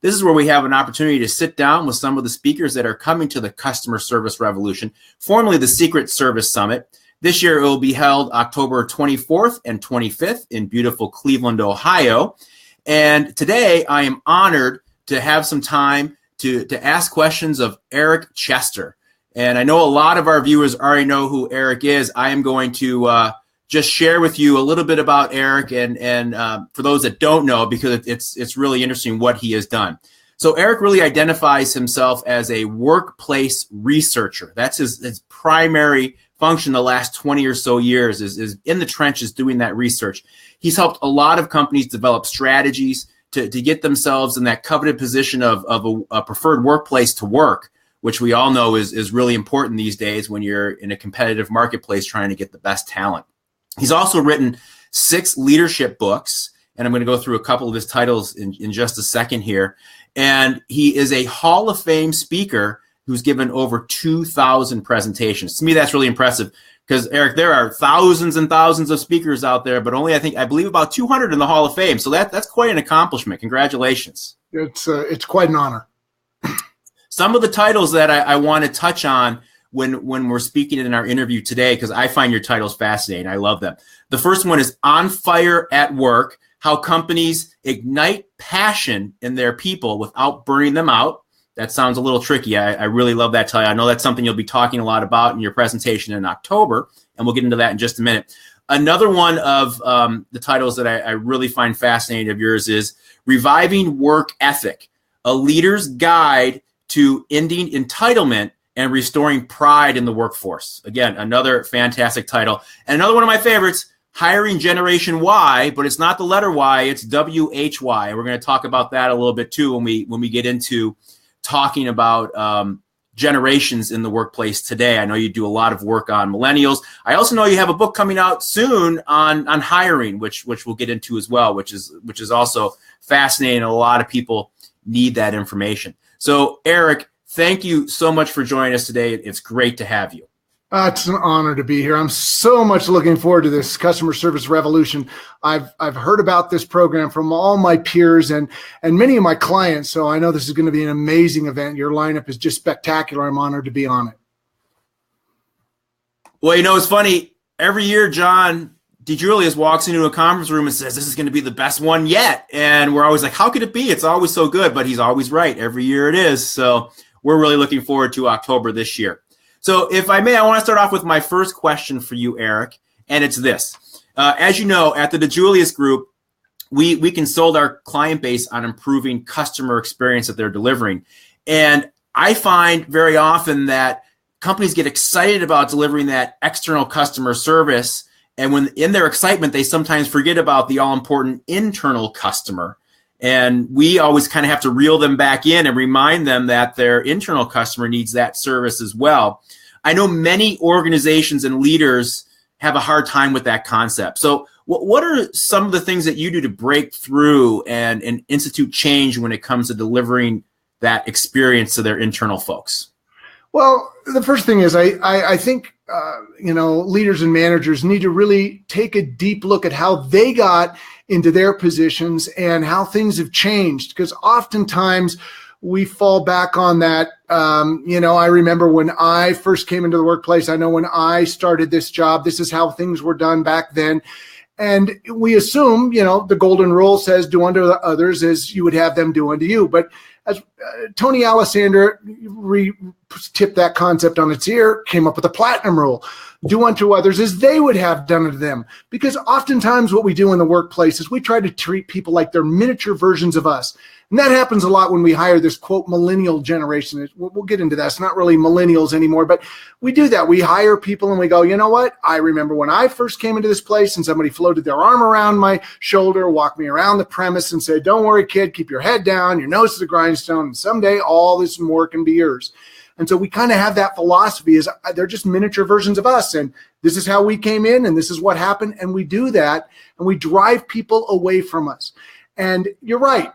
This is where we have an opportunity to sit down with some of the speakers that are coming to the Customer Service Revolution, formerly the Secret Service Summit. This year, it will be held October 24th and 25th in beautiful Cleveland, Ohio. And today, I am honored to have some time to ask questions of Eric Chester. And I know a lot of our viewers already know who Eric is. I am going to just share with you a little bit about Eric, and for those that don't know, because it's really interesting what he has done. So Eric really identifies himself as a workplace researcher. That's his primary function the last 20 or so years is in the trenches doing that research. He's helped a lot of companies develop strategies to get themselves in that coveted position of a preferred workplace to work, which we all know is really important these days when you're in a competitive marketplace trying to get the best talent. He's also written 6 leadership books, and I'm going to go through a couple of his titles in just a second here. And he is a Hall of Fame speaker who's given over 2,000 presentations. To me, that's really impressive because, Eric, there are thousands and thousands of speakers out there, but only I believe about 200 in the Hall of Fame. So that's quite an accomplishment. Congratulations. It's quite an honor. Some of the titles that I want to touch on when we're speaking in our interview today, because I find your titles fascinating. I love them. The first one is On Fire at Work, How Companies Ignite Passion in Their People Without Burning Them Out. That sounds a little tricky. I really love that title. I know that's something you'll be talking a lot about in your presentation in October, and we'll get into that in just a minute. Another one of the titles that I really find fascinating of yours is Reviving Work Ethic, A Leader's Guide to Ending Entitlement and Restoring Pride in the Workforce. Again, another fantastic title. And another one of my favorites, Hiring Generation Y, but it's not the letter Y, it's WHY. We're going to talk about that a little bit too when we get into talking about generations in the workplace today. I know you do a lot of work on millennials. I also know you have a book coming out soon on hiring, which we'll get into as well, which is also fascinating. A lot of people need that information. So, Eric, thank you so much for joining us today. It's great to have you. It's an honor to be here. I'm so much looking forward to this Customer Service Revolution. I've heard about this program from all my peers and many of my clients, so I know this is going to be an amazing event. Your lineup is just spectacular. I'm honored to be on it. Well, it's funny. Every year, John DeJulius walks into a conference room and says, this is going to be the best one yet. And we're always like, how could it be? It's always so good, but he's always right. Every year it is. So we're really looking forward to October this year. So if I may, I want to start off with my first question for you, Eric, and it's this. As you know, at the DeJulius Group, we consult our client base on improving customer experience that they're delivering. And I find very often that companies get excited about delivering that external customer service. And when in their excitement, they sometimes forget about the all-important internal customer. And we always kind of have to reel them back in and remind them that their internal customer needs that service as well. I know many organizations and leaders have a hard time with that concept. So what are some of the things that you do to break through and institute change when it comes to delivering that experience to their internal folks? Well, the first thing is I think leaders and managers need to really take a deep look at how they got into their positions and how things have changed, because oftentimes we fall back on that. I remember when I first came into the workplace, I know when I started this job, this is how things were done back then. And we assume, the golden rule says do unto others as you would have them do unto you. But as Tony Alexander tipped that concept on its ear, came up with a platinum rule. Do unto others as they would have done unto them. Because oftentimes what we do in the workplace is we try to treat people like they're miniature versions of us. And that happens a lot when we hire this, quote, millennial generation. We'll get into that. It's not really millennials anymore, but we do that. We hire people and we go, you know what? I remember when I first came into this place and somebody floated their arm around my shoulder, walked me around the premise and said, don't worry, kid, keep your head down, your nose to the grindstone, and someday all this more can be yours. And so we kind of have that philosophy is they're just miniature versions of us. And this is how we came in and this is what happened. And we do that and we drive people away from us. And you're right.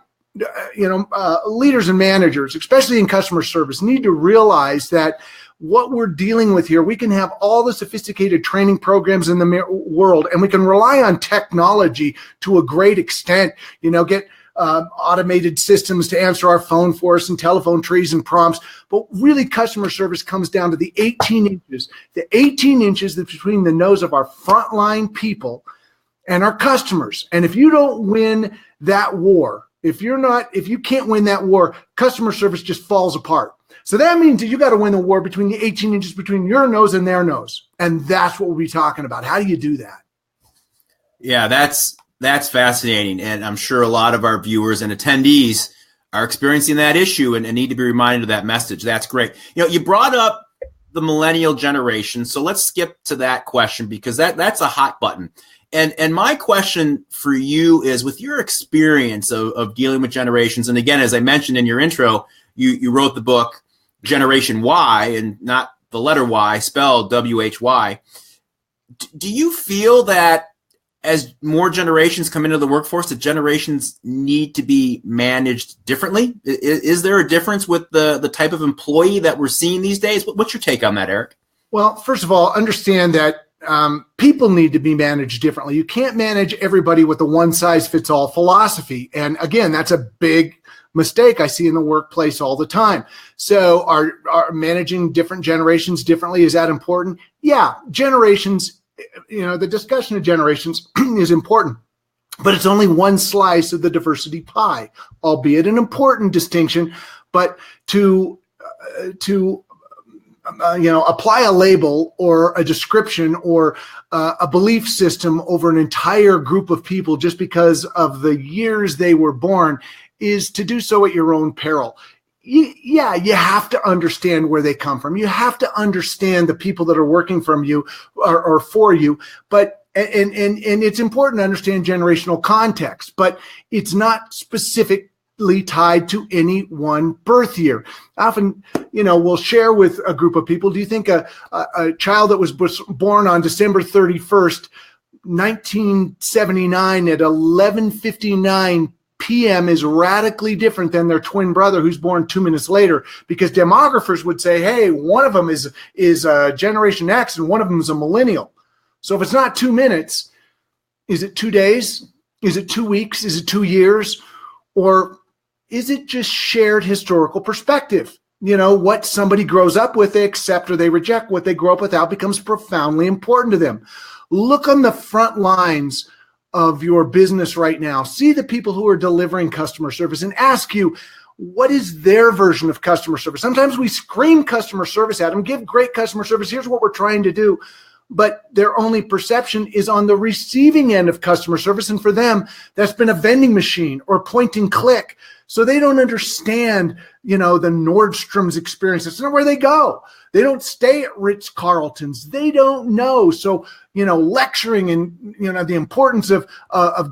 Leaders and managers, especially in customer service, need to realize that what we're dealing with here, we can have all the sophisticated training programs in the world, and we can rely on technology to a great extent, get automated systems to answer our phone for us and telephone trees and prompts. But really, customer service comes down to the 18 inches. The 18 inches that's between the nose of our frontline people and our customers. And if you don't win that war, if you can't win that war, customer service just falls apart. So that means that you got to win the war between the 18 inches between your nose and their nose. And that's what we'll be talking about. How do you do that? Yeah, that's fascinating. And I'm sure a lot of our viewers and attendees are experiencing that issue and need to be reminded of that message. That's great. You brought up the millennial generation. So let's skip to that question because that's a hot button. And my question for you is, with your experience of dealing with generations, and again, as I mentioned in your intro, you wrote the book Generation Y, and not the letter Y, spelled W-H-Y. Do you feel that as more generations come into the workforce, the generations need to be managed differently? Is there a difference with the type of employee that we're seeing these days? What's your take on that, Eric? Well, first of all, understand that people need to be managed differently. You can't manage everybody with a one-size-fits-all philosophy. And again, that's a big mistake I see in the workplace all the time. So are managing different generations differently, is that important? Yeah, generations, the discussion of generations is important, but it's only one slice of the diversity pie, albeit an important distinction. But to apply a label or a description or a belief system over an entire group of people just because of the years they were born is to do so at your own peril. You have to understand where they come from. You have to understand the people that are working from you or for you. But and it's important to understand generational context, but it's not specifically tied to any one birth year. Often, we'll share with a group of people, do you think a child that was born on December 31st, 1979 at 11:59 p.m. is radically different than their twin brother who's born 2 minutes later? Because demographers would say, hey, one of them is Generation X and one of them is a millennial. So if it's not 2 minutes, is it 2 days? Is it 2 weeks? Is it 2 years? Or is it just shared historical perspective? What somebody grows up with, they accept or they reject. What they grow up without becomes profoundly important to them. Look on the front lines of your business right now. See the people who are delivering customer service and ask you, what is their version of customer service? Sometimes we scream customer service at them, give great customer service. Here's what we're trying to do. But their only perception is on the receiving end of customer service. And for them, that's been a vending machine or point and click. So they don't understand, the Nordstrom's experience. It's not where they go. They don't stay at Ritz-Carlton's. They don't know. So, lecturing and, the importance of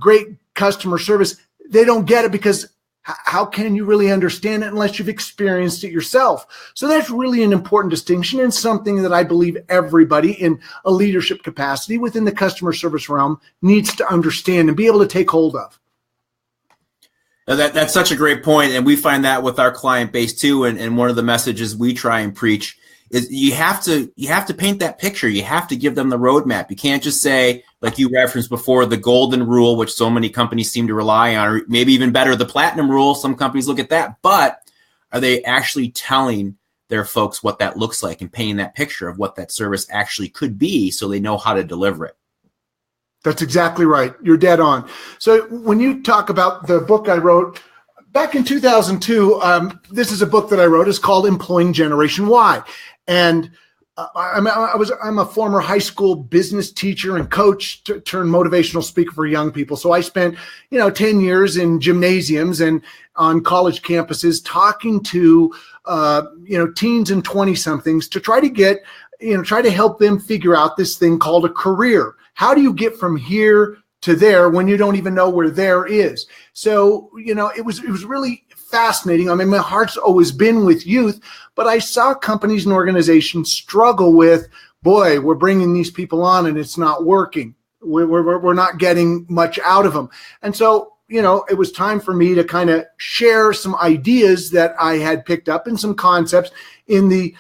great customer service, they don't get it because how can you really understand it unless you've experienced it yourself? So that's really an important distinction and something that I believe everybody in a leadership capacity within the customer service realm needs to understand and be able to take hold of. That's such a great point, and we find that with our client base too. And one of the messages we try and preach is you have to paint that picture. You have to give them the roadmap. You can't just say, like you referenced before, the golden rule, which so many companies seem to rely on, or maybe even better, the platinum rule. Some companies look at that, but are they actually telling their folks what that looks like and painting that picture of what that service actually could be so they know how to deliver it? That's exactly right. You're dead on. So when you talk about the book I wrote back in 2002, this is a book that I wrote. It's called Employing Generation Y. And I'm a former high school business teacher and coach turned motivational speaker for young people. So I spent, 10 years in gymnasiums and on college campuses talking to, teens and 20-somethings to try to help them figure out this thing called a career. How do you get from here to there when you don't even know where there is? So, it was really fascinating. I mean, my heart's always been with youth, but I saw companies and organizations struggle with, boy, we're bringing these people on and it's not working. We're not getting much out of them. And so, it was time for me to kind of share some ideas that I had picked up and some concepts in the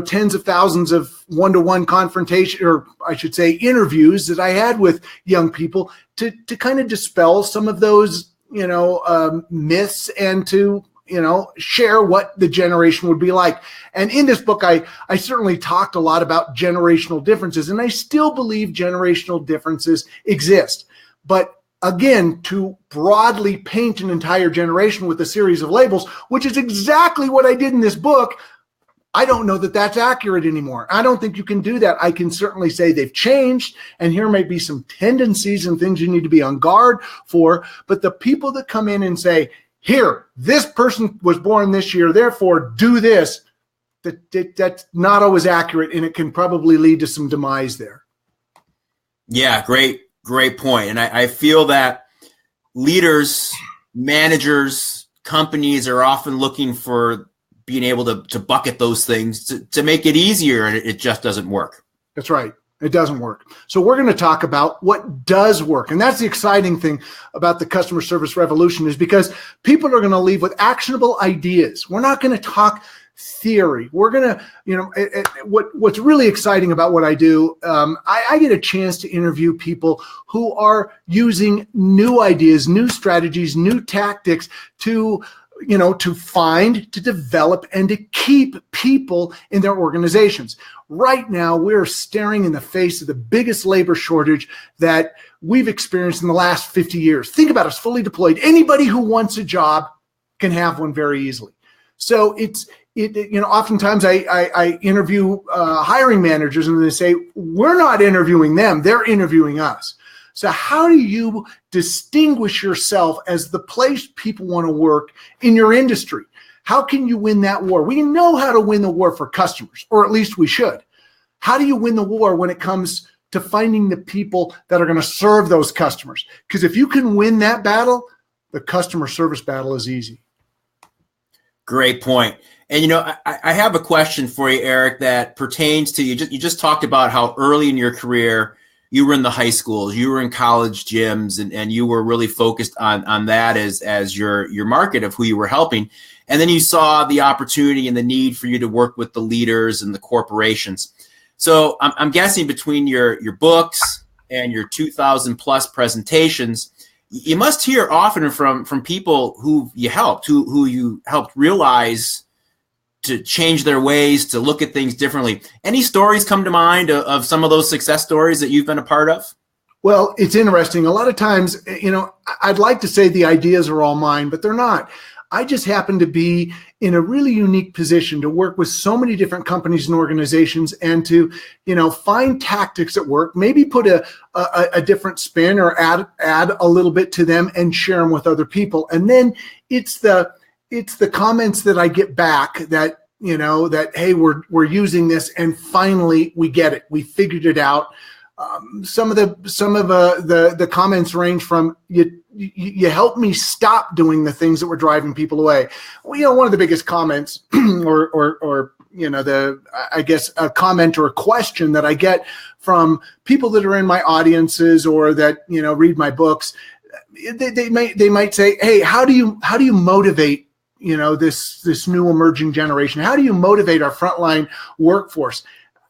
tens of thousands of one-to-one confrontation, or I should say interviews that I had with young people to kind of dispel some of those, myths and to share what the generation would be like. And in this book, I certainly talked a lot about generational differences, and I still believe generational differences exist. But again, to broadly paint an entire generation with a series of labels, which is exactly what I did in this book, I don't know that that's accurate anymore. I don't think you can do that. I can certainly say they've changed, and here may be some tendencies and things you need to be on guard for. But the people that come in and say, here, this person was born this year, therefore do this, that's not always accurate, and it can probably lead to some demise there. Yeah, great point. And I feel that leaders, managers, companies are often looking for being able to bucket those things to make it easier, and it just doesn't work. That's right. It doesn't work. So we're going to talk about what does work. And that's the exciting thing about the customer service revolution, is because people are going to leave with actionable ideas. We're not going to talk theory. We're going to, what's really exciting about what I do, I get a chance to interview people who are using new ideas, new strategies, new tactics to find, to develop, and to keep people in their organizations. Right now, we're staring in the face of the biggest labor shortage that we've experienced in the last 50 years. Think about us fully deployed. Anybody who wants a job can have one very easily. So oftentimes I interview hiring managers, and they say, we're not interviewing them, they're interviewing us. So how do you distinguish yourself as the place people want to work in your industry? How can you win that war? We know how to win the war for customers, or at least we should. How do you win the war when it comes to finding the people that are going to serve those customers? Because if you can win that battle, the customer service battle is easy. Great point. And, I have a question for you, Eric, that pertains to you just talked about how early in your career you were in the high schools, you were in college gyms, and you were really focused on that as your market of who you were helping. And then you saw the opportunity and the need for you to work with the leaders and the corporations. So I'm guessing between your books and your 2,000 plus presentations, you must hear often from people who you helped, who you helped realize to change their ways, to look at things differently. Any stories come to mind of some of those success stories that you've been a part of? Well, it's interesting. A lot of times, I'd like to say the ideas are all mine, but they're not. I just happen to be in a really unique position to work with so many different companies and organizations, and to, find tactics that work, maybe put a different spin or add a little bit to them and share them with other people. And then it's the comments that I get back that, hey, we're using this, and finally we get it. We figured it out. Some of the comments range from you helped me stop doing the things that were driving people away. Well, one of the biggest comments, or I guess a comment or a question that I get from people that are in my audiences or that read my books, they might say, hey, how do you motivate this new emerging generation? How do you motivate our frontline workforce?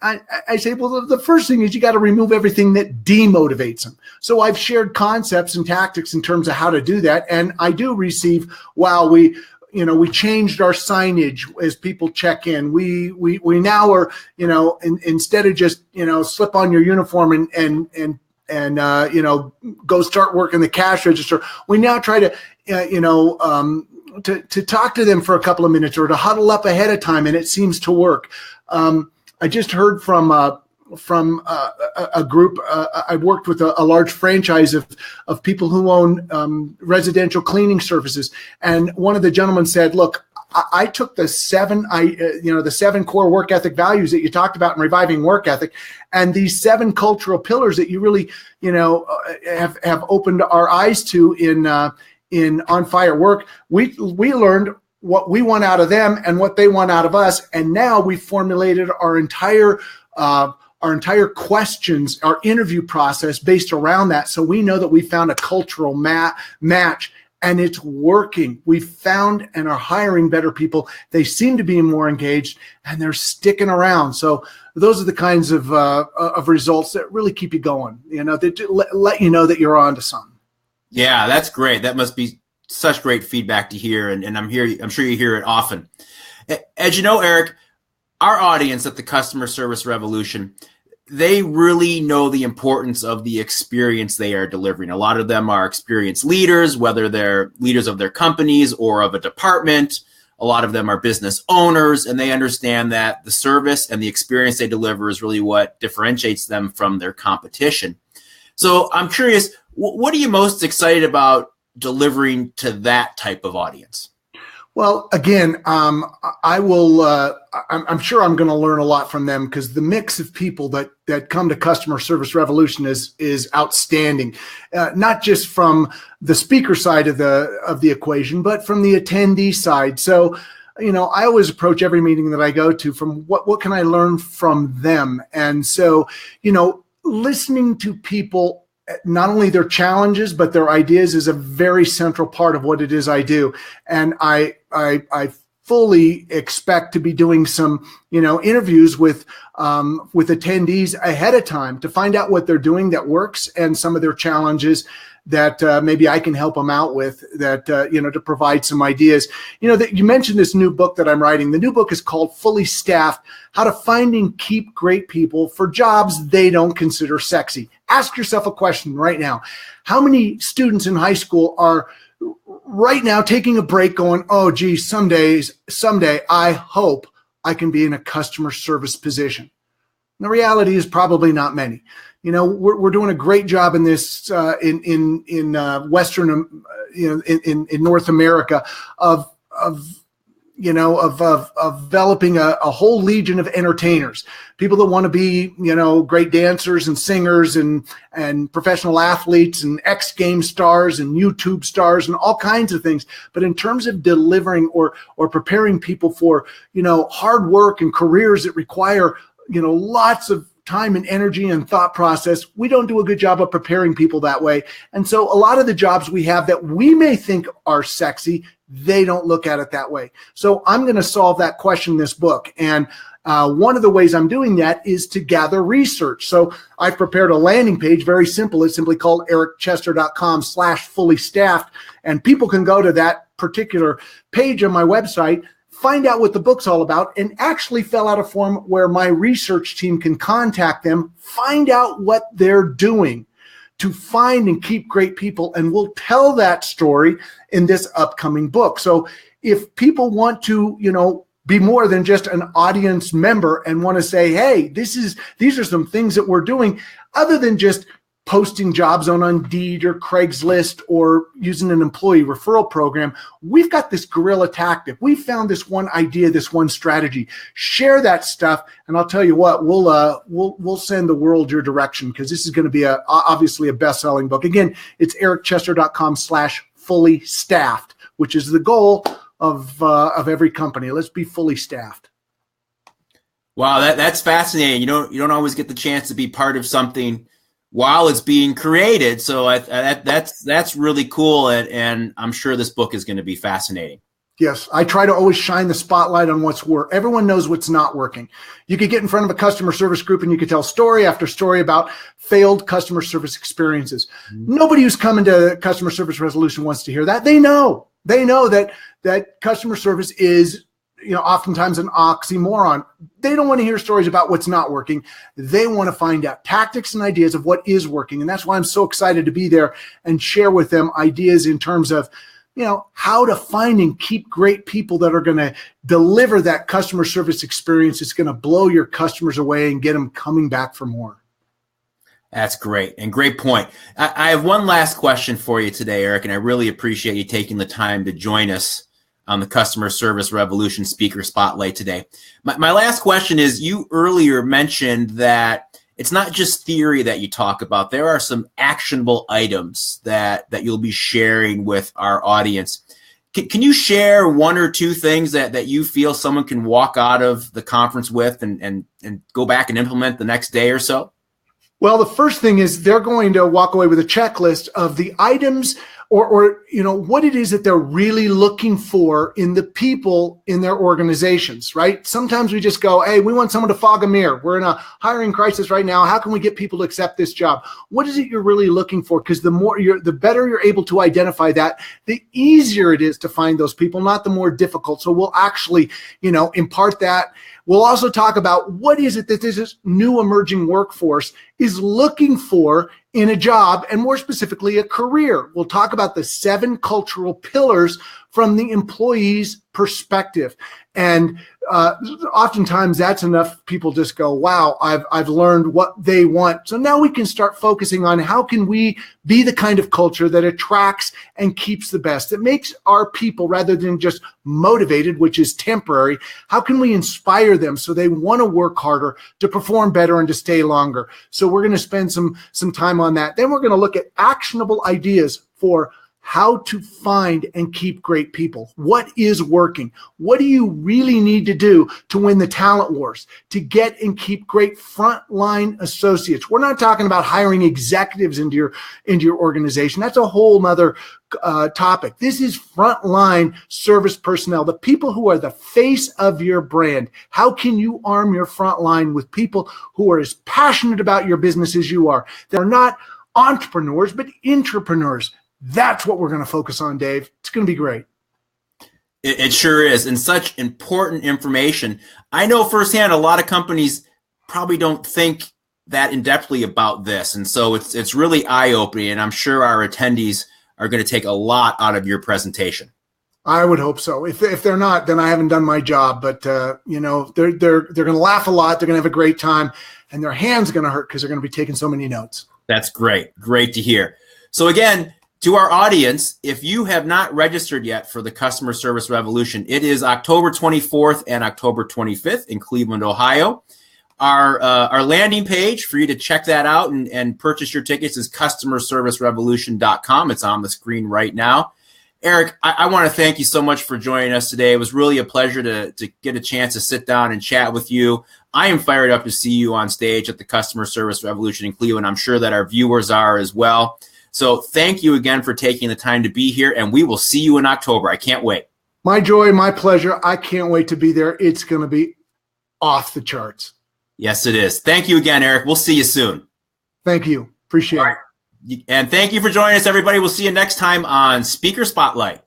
I say, well, the first thing is you got to remove everything that demotivates them. So I've shared concepts and tactics in terms of how to do that. And I do receive, wow, we changed our signage as people check in. We now are, instead of just, slip on your uniform and go start working the cash register, we now try to, to talk to them for a couple of minutes, or to huddle up ahead of time, and it seems to work. I just heard from a group. I worked with a large franchise of people who own residential cleaning services, and one of the gentlemen said, "Look, I took the seven core work ethic values that you talked about in reviving work ethic, and these 7 cultural pillars that you really have opened our eyes to in On Fire Work. We learned what we want out of them and what they want out of us. And now we formulated our entire questions, our interview process based around that. So we know that we found a cultural match, and it's working. We found and are hiring better people. They seem to be more engaged, and they're sticking around. So those are the kinds of results that really keep you going, that let you know that you're on to something. Yeah, that's great. That must be such great feedback to hear, and I'm sure you hear it often. As you know, Eric, our audience at the Customer Service Revolution, they really know the importance of the experience they are delivering. A lot of them are experienced leaders, whether they're leaders of their companies or of a department. A lot of them are business owners, and they understand that the service and the experience they deliver is really what differentiates them from their competition. So I'm curious, what are you most excited about delivering to that type of audience? Well, again, I will. I'm sure I'm going to learn a lot from them, because the mix of people that come to Customer Service Revolution is outstanding. Not just from the speaker side of the equation, but from the attendee side. So, I always approach every meeting that I go to from what can I learn from them, and so listening to people, not only their challenges, but their ideas, is a very central part of what it is I do. And I fully expect to be doing some, interviews with attendees ahead of time to find out what they're doing that works, and some of their challenges that maybe I can help them out with, that, to provide some ideas. That you mentioned this new book that I'm writing. The new book is called Fully Staffed: How to Find and Keep Great People for Jobs They Don't Consider Sexy. Ask yourself a question right now. How many students in high school are right now taking a break going, oh, gee, someday I hope I can be in a customer service position? And the reality is probably not many. We're doing a great job in this in Western, in North America of developing a whole legion of entertainers, people that want to be, great dancers and singers and professional athletes and X Games stars and YouTube stars and all kinds of things. But in terms of delivering or preparing people for, hard work and careers that require, lots of time and energy and thought process, we don't do a good job of preparing people that way. And so a lot of the jobs we have that we may think are sexy, they don't look at it that way. So I'm going to solve that question in this book. And one of the ways I'm doing that is to gather research. So I've prepared a landing page, very simple. It's simply called ericchester.com/fully-staffed. And people can go to that particular page on my website, find out what the book's all about, and actually fill out a form where my research team can contact them, find out what they're doing to find and keep great people, and we'll tell that story in this upcoming book. So if people want to, be more than just an audience member and want to say, hey, these are some things that we're doing, other than just posting jobs on Indeed or Craigslist or using an employee referral program, we've got this guerrilla tactic. We found this one idea, this one strategy. Share that stuff, and I'll tell you what, we'll send the world your direction, because this is going to be obviously a best-selling book. Again, it's ericchester.com/fully-staffed, which is the goal of every company. Let's be fully staffed. Wow, that's fascinating. You don't always get the chance to be part of something while it's being created. So that's really cool, and I'm sure this book is going to be fascinating. Yes, I try to always shine the spotlight on what's working. Everyone knows what's not working. You could get in front of a customer service group and you could tell story after story about failed customer service experiences. Mm-hmm. Nobody who's coming to Customer Service Resolution wants to hear that. They know that customer service is, oftentimes an oxymoron. They don't want to hear stories about what's not working. They want to find out tactics and ideas of what is working. And that's why I'm so excited to be there and share with them ideas in terms of, how to find and keep great people that are going to deliver that customer service experience. It's going to blow your customers away and get them coming back for more. That's great, and great point. I have one last question for you today, Eric, and I really appreciate you taking the time to join us on the Customer Service Revolution Speaker Spotlight today. My last question is, you earlier mentioned that it's not just theory that you talk about. There are some actionable items that you'll be sharing with our audience. Can you share one or two things that you feel someone can walk out of the conference with and go back and implement the next day or so? Well, the first thing is they're going to walk away with a checklist of the items or what it is that they're really looking for in the people in their organizations, right? Sometimes we just go, hey, we want someone to fog a mirror. We're in a hiring crisis right now. How can we get people to accept this job? What is it you're really looking for? Because the better you're able to identify that, the easier it is to find those people, not the more difficult. So we'll actually, impart that. We'll also talk about what is it that this new emerging workforce is looking for in a job, and more specifically, a career. We'll talk about the 7 cultural pillars from the employee's perspective. And oftentimes that's enough. People just go, wow, I've learned what they want. So now we can start focusing on how can we be the kind of culture that attracts and keeps the best, that makes our people, rather than just motivated, which is temporary, how can we inspire them so they want to work harder, to perform better, and to stay longer? So we're going to spend some time on that. Then we're going to look at actionable ideas for how to find and keep great people. What is working? What do you really need to do to win the talent wars, to get and keep great frontline associates? We're not talking about hiring executives into your organization. That's a whole nother topic. This is frontline service personnel, the people who are the face of your brand. How can you arm your frontline with people who are as passionate about your business as you are? They're not entrepreneurs, but intrapreneurs. That's what we're going to focus on, Dave. It's going to be great. It sure is, and such important information. I know firsthand a lot of companies probably don't think that in-depthly about this, and so it's really eye-opening, and I'm sure our attendees are going to take a lot out of your presentation. I would hope so. If they're not, then I haven't done my job. But they're going to laugh a lot. They're going to have a great time, and their hands are going to hurt because they're going to be taking so many notes. That's great. Great to hear. So again, to our audience, if you have not registered yet for the Customer Service Revolution, it is October 24th and October 25th in Cleveland, Ohio. Our landing page for you to check that out and purchase your tickets is customerservicerevolution.com. It's on the screen right now. Eric, I want to thank you so much for joining us today. It was really a pleasure to get a chance to sit down and chat with you. I am fired up to see you on stage at the Customer Service Revolution in Cleveland. I'm sure that our viewers are as well. So thank you again for taking the time to be here, and we will see you in October. I can't wait. My joy, my pleasure. I can't wait to be there. It's going to be off the charts. Yes, it is. Thank you again, Eric. We'll see you soon. Thank you. Appreciate it. And thank you for joining us, everybody. We'll see you next time on Speaker Spotlight.